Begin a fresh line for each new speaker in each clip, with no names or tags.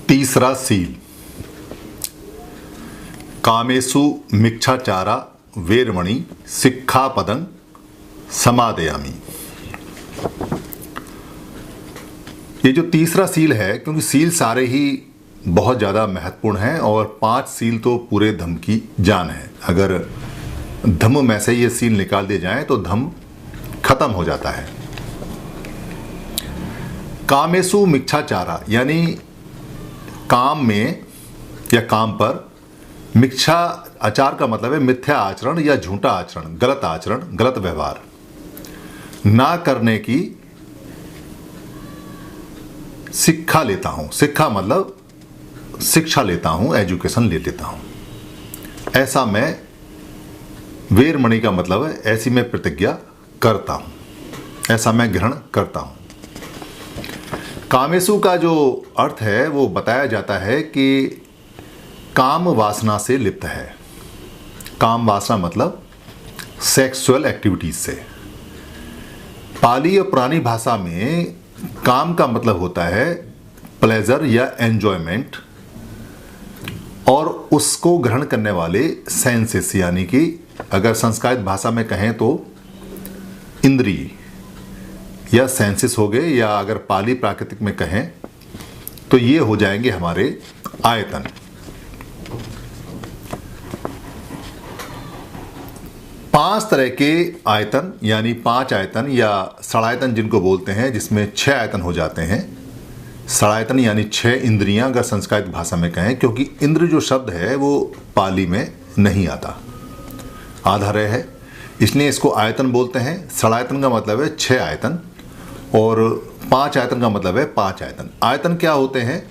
तीसरा सील, कामेषु मिच्छाचारा वेरमणि सिक्खापदं समादयामि। ये जो तीसरा सील है, क्योंकि सील सारे ही बहुत ज़्यादा महत्वपूर्ण हैं और 5 सील तो पूरे धम्म की जान है। अगर धम्म में से ये सील निकाल दिए जाएं तो धम्म खत्म हो जाता है। कामेषु मिच्छाचारा यानी काम में या काम पर, मिच्छा आचार का मतलब है मिथ्या आचरण या झूठा आचरण, गलत व्यवहार ना करने की शिक्षा लेता हूं। शिक्षा मतलब शिक्षा लेता हूं, एजुकेशन ले लेता हूं। ऐसा मैं, वेरमणि का मतलब है ऐसी मैं प्रतिज्ञा करता हूं, ऐसा मैं ग्रहण करता हूं। कामेषु का जो अर्थ है वो बताया जाता है कि काम वासना से लिप्त है। काम वासना मतलब सेक्सुअल एक्टिविटीज से। पाली और पुरानी भाषा में काम का मतलब होता है प्लेजर या एंजॉयमेंट, और उसको ग्रहण करने वाले सेंसेस, यानी कि अगर संस्कृत भाषा में कहें तो इंद्रिय या सेंसेस हो गए, या अगर पाली प्राकृतिक में कहें तो ये हो जाएंगे हमारे आयतन। पांच तरह के आयतन यानी 5 आयतन या षडायतन जिनको बोलते हैं, जिसमें 6 आयतन हो जाते हैं। षडायतन यानी 6 इंद्रियां अगर संस्कृत भाषा में कहें, क्योंकि इंद्र जो शब्द है वो पाली में नहीं आता, आधारय है, इसलिए इसको आयतन बोलते हैं। षडायतन का मतलब है 6 आयतन और 5 आयतन का मतलब है 5 आयतन। आयतन क्या होते हैं?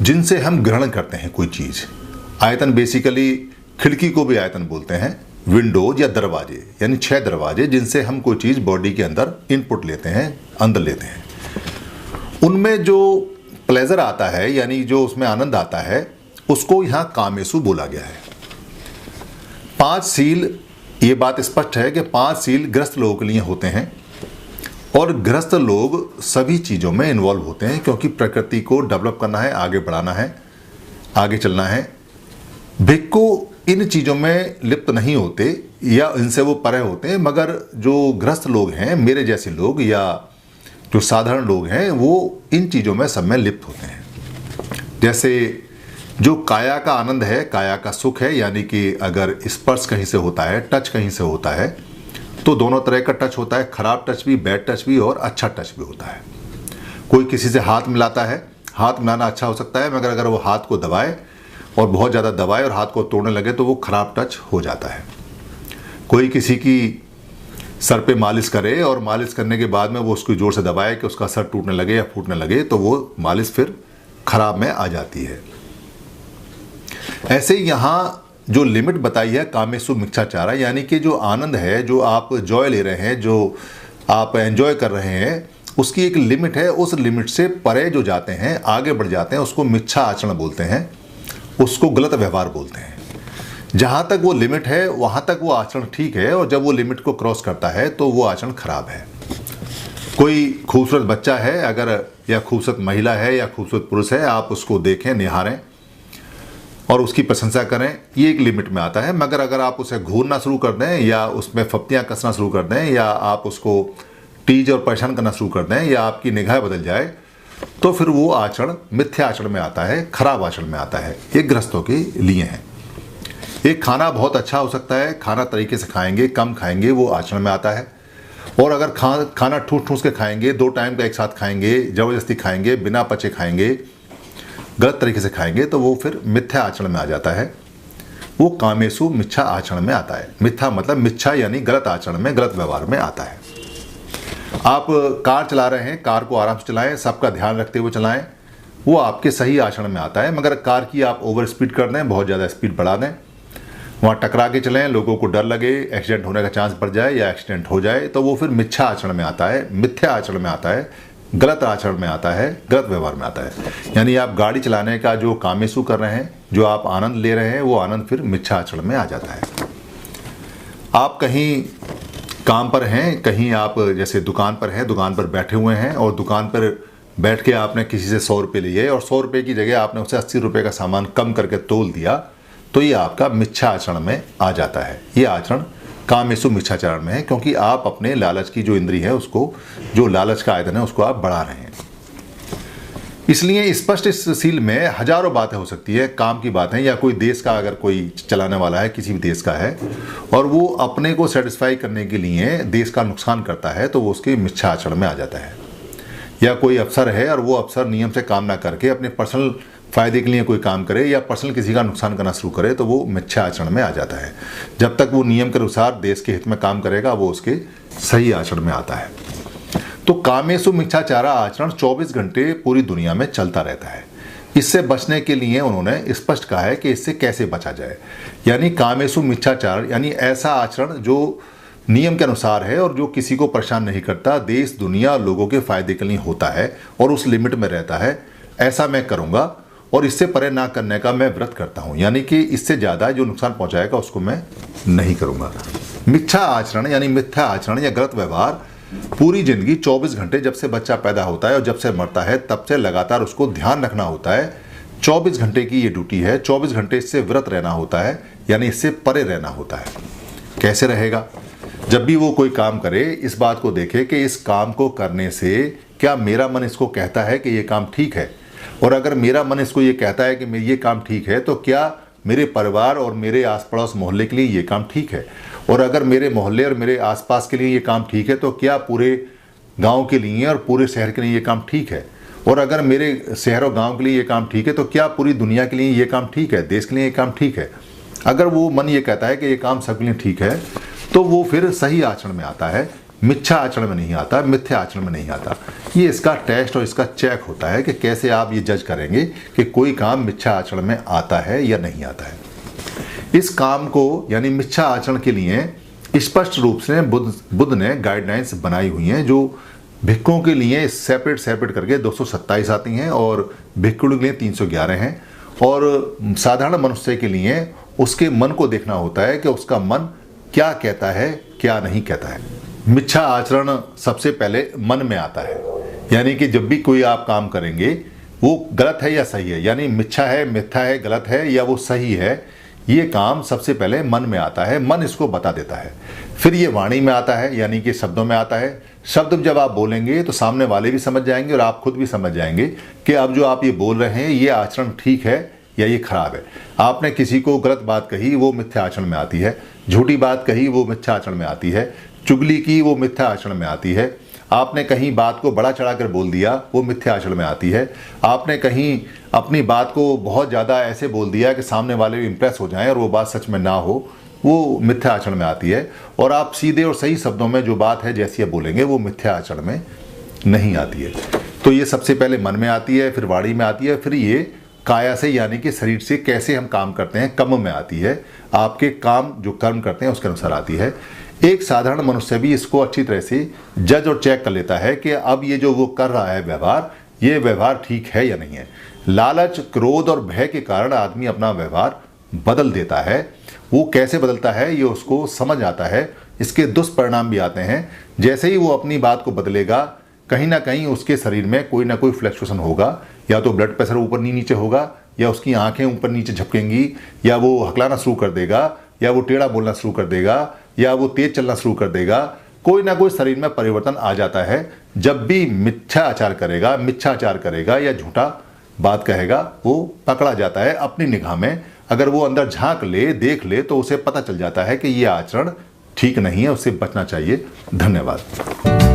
जिनसे हम ग्रहण करते हैं कोई चीज। आयतन बेसिकली खिड़की को भी आयतन बोलते हैं, विंडोज या दरवाजे, यानी 6 दरवाजे जिनसे हम कोई चीज बॉडी के अंदर इनपुट लेते हैं, अंदर लेते हैं। उनमें जो प्लेजर आता है यानी जो उसमें आनंद आता है, उसको यहां कामेषु बोला गया है। 5 सील, ये बात स्पष्ट है कि 5 सील गृहस्थ लोगों के लिए होते हैं, और गृहस्थ लोग सभी चीज़ों में इन्वॉल्व होते हैं, क्योंकि प्रकृति को डेवलप करना है, आगे बढ़ाना है, आगे चलना है। भिक्खु इन चीज़ों में लिप्त नहीं होते या इनसे वो परे होते हैं, मगर जो गृहस्थ लोग हैं, मेरे जैसे लोग या जो साधारण लोग हैं, वो इन चीज़ों में सब में लिप्त होते हैं। जैसे जो काया का आनंद है, काया का सुख है, यानी कि अगर स्पर्श कहीं से होता है, टच कहीं से होता है, तो दोनों तरह का टच होता है, खराब टच भी, बैड टच भी और अच्छा टच भी होता है। कोई किसी से हाथ मिलाता है, हाथ मिलाना अच्छा हो सकता है, मगर अगर वो हाथ को दबाए और बहुत ज़्यादा दबाए और हाथ को तोड़ने लगे तो वो खराब टच हो जाता है। कोई किसी की सर पे मालिश करे और मालिश करने के बाद में वो उसको जोर से दबाए कि उसका सर टूटने लगे या फूटने लगे, तो वो मालिश फिर खराब में आ जाती है। ऐसे यहाँ जो लिमिट बताई है कामेषु मिच्छाचारा, यानी कि जो आनंद है, जो आप जॉय ले रहे हैं, जो आप एंजॉय कर रहे हैं, उसकी एक लिमिट है। उस लिमिट से परे जो जाते हैं, आगे बढ़ जाते हैं, उसको मिच्छा आचरण बोलते हैं, उसको गलत व्यवहार बोलते हैं। जहाँ तक वो लिमिट है वहाँ तक वो आचरण ठीक है, और जब वो लिमिट को क्रॉस करता है तो वो आचरण खराब है। कोई खूबसूरत बच्चा है अगर, या खूबसूरत महिला है या खूबसूरत पुरुष है, आप उसको देखें, निहारें और उसकी प्रशंसा करें, ये एक लिमिट में आता है। मगर अगर आप उसे घूरना शुरू कर दें या उसमें फप्तियाँ कसना शुरू कर दें, या आप उसको टीज और परेशान करना शुरू कर दें, या आपकी निगाह बदल जाए, तो फिर वो आचरण मिथ्या आचरण में आता है, खराब आचरण में आता है। ये गृहस्थों के लिए है। एक खाना बहुत अच्छा हो सकता है, खाना तरीके से खाएंगे, कम खाएंगे, वो आचरण में आता है। और अगर खाना ठूस ठूस के खाएंगे, 2 टाइम का एक साथ खाएंगे, ज़बरदस्ती खाएंगे, बिना पचे खाएंगे, गलत तरीके से खाएंगे, तो वो फिर मिथ्या आचरण में आ जाता है। वो कामेषु मिच्छा आचरण में आता है। मिथ्या मतलब मिच्छा यानी गलत आचरण में, गलत व्यवहार में आता है। आप कार चला रहे हैं, कार को आराम से चलाएं, सबका ध्यान रखते हुए चलाएं, वो आपके सही आचरण में आता है। मगर कार की आप ओवर स्पीड कर दें, बहुत ज़्यादा स्पीड बढ़ा दें, वहाँ टकरा के चलें, लोगों को डर लगे, एक्सीडेंट होने का चांस बढ़ जाए या एक्सीडेंट हो जाए, तो वो फिर मिथ्या आचरण में आता है, मिथ्या आचरण में आता है, गलत आचरण में आता है, गलत व्यवहार में आता है। यानी आप गाड़ी चलाने का जो कामेषु कर रहे हैं, जो आप आनंद ले रहे हैं, वो आनंद फिर मिथ्या आचरण में आ जाता है। आप कहीं काम पर हैं, कहीं आप जैसे दुकान पर हैं, दुकान पर बैठे हुए हैं और दुकान पर बैठ के आपने किसी से 100 रुपये लिए और 100 रुपये की जगह आपने उसे 80 रुपये का सामान कम करके तोल दिया, तो ये आपका मिथ्या आचरण में आ जाता है। ये आचरण कामेषु मिथ्याचरण में है, क्योंकि आप अपने लालच की जो इंद्री है उसको, जो लालच का आयतन है उसको आप बढ़ा रहे हैं। इसलिए स्पष्ट सील में हजारों बातें हो सकती है, काम की बातें, या कोई देश का अगर कोई चलाने वाला है, किसी भी देश का है, और वो अपने को सेटिस्फाई करने के लिए देश का नुकसान करता है, तो वो उसके मिथ्या आचरण में आ जाता है। या कोई अफसर है और वो अफसर नियम से काम ना करके अपने पर्सनल फायदे के लिए कोई काम करे या पर्सनल किसी का नुकसान करना शुरू करे, तो वो मिथ्या आचरण में आ जाता है। जब तक वो नियम के अनुसार देश के हित में काम करेगा, वो उसके सही आचरण में आता है। तो कामेषु मिथ्याचारा आचरण 24 घंटे पूरी दुनिया में चलता रहता है। इससे बचने के लिए उन्होंने स्पष्ट कहा है कि इससे कैसे बचा जाए। यानी कामेषु मिथ्याचार यानी ऐसा आचरण जो नियम के अनुसार है और जो किसी को परेशान नहीं करता, देश दुनिया लोगों के फायदे के लिए होता है और उस लिमिट में रहता है, ऐसा मैं करूँगा और इससे परे ना करने का मैं व्रत करता हूँ। यानी कि इससे ज़्यादा जो नुकसान पहुँचाएगा उसको मैं नहीं करूँगा। मिथ्या आचरण यानी मिथ्या आचरण या गलत व्यवहार पूरी जिंदगी 24 घंटे, जब से बच्चा पैदा होता है और जब से मरता है तब से लगातार उसको ध्यान रखना होता है। 24 घंटे की ये ड्यूटी है, 24 घंटे इससे व्रत रहना होता है, यानी इससे परे रहना होता है। कैसे रहेगा? जब भी वो कोई काम करे, इस बात को देखे कि इस काम को करने से क्या मेरा मन इसको कहता है कि ये काम ठीक है, और अगर मेरा मन इसको ये कहता है कि ये काम ठीक है, तो क्या मेरे परिवार और मेरे आस पड़ोस मोहल्ले के लिए ये काम ठीक है, और अगर मेरे मोहल्ले और मेरे आसपास के लिए ये काम ठीक है, तो क्या पूरे गांव के लिए और पूरे शहर के लिए ये काम ठीक है, और अगर मेरे शहर और गांव के लिए ये काम ठीक है, तो क्या पूरी दुनिया के लिए ये काम ठीक है, देश के लिए ये काम ठीक है। अगर वो मन ये कहता है कि ये काम सबके लिए ठीक है, तो वो फिर सही आचरण में आता है, मिथ्या आचरण में नहीं आता, मिथ्या आचरण में नहीं आता। ये इसका टेस्ट और इसका चेक होता है कि कैसे आप ये जज करेंगे कि कोई काम मिथ्या आचरण में आता है या नहीं आता है। इस काम को यानी मिथ्या आचरण के लिए स्पष्ट रूप से बुद्ध ने गाइडलाइंस बनाई हुई हैं, जो भिक्षुओं के लिए सेपरेट करके 227 आती हैं और भिक्षुओं के लिए 311 हैं, और साधारण मनुष्य के लिए उसके मन को देखना होता है कि उसका मन क्या कहता है, क्या नहीं कहता है। मिथ्या आचरण सबसे पहले मन में आता है, यानी कि जब भी कोई आप काम करेंगे वो गलत है या सही है, यानी मिथ्या है, मिथ्या है, गलत है या वो सही है, ये काम सबसे पहले मन में आता है, मन इसको बता देता है। फिर ये वाणी में आता है, यानी कि शब्दों में आता है। शब्द जब आप बोलेंगे तो सामने वाले भी समझ जाएंगे और आप खुद भी समझ जाएंगे कि अब जो आप ये बोल रहे हैं ये आचरण ठीक है या ये खराब है। आपने किसी को गलत बात कही, वो मिथ्या आचरण में आती है। झूठी बात कही, वो मिथ्या आचरण में आती है। चुगली की, वो मिथ्या आचरण में आती है। आपने कहीं बात को बड़ा चढ़ाकर बोल दिया, वो मिथ्या आचरण में आती है। आपने कहीं अपनी बात को बहुत ज़्यादा ऐसे बोल दिया कि सामने वाले भी इंप्रेस हो जाएं और वो बात सच में ना हो, वो मिथ्या आचरण में आती है। और आप सीधे और सही शब्दों में जो बात है जैसी आप बोलेंगे, वो मिथ्या आचरण में नहीं आती है। तो ये सबसे पहले मन में आती है, फिर वाणी में आती है, फिर ये काया से यानी कि शरीर से कैसे हम काम करते हैं, कर्म में आती है। आपके काम जो कर्म करते हैं उसके अनुसार आती है। एक साधारण मनुष्य भी इसको अच्छी तरह से जज और चेक कर लेता है कि अब ये जो वो कर रहा है व्यवहार, ये व्यवहार ठीक है या नहीं है। लालच, क्रोध और भय के कारण आदमी अपना व्यवहार बदल देता है। वो कैसे बदलता है ये उसको समझ आता है। इसके दुष्परिणाम भी आते हैं। जैसे ही वो अपनी बात को बदलेगा, कहीं ना कहीं उसके शरीर में कोई ना कोई फ्लक्चुएशन होगा, या तो ब्लड प्रेशर ऊपर नीचे होगा, या उसकी आंखें ऊपर नीचे झपकेंगी, या वो हकलाना शुरू कर देगा, या वो टेढ़ा बोलना शुरू कर देगा, या वो तेज चलना शुरू कर देगा। कोई ना कोई शरीर में परिवर्तन आ जाता है जब भी मिथ्याचार करेगा या झूठा बात कहेगा। वो पकड़ा जाता है अपनी निगाह में। अगर वो अंदर झांक ले, देख ले, तो उसे पता चल जाता है कि ये आचरण ठीक नहीं है, उससे बचना चाहिए। धन्यवाद।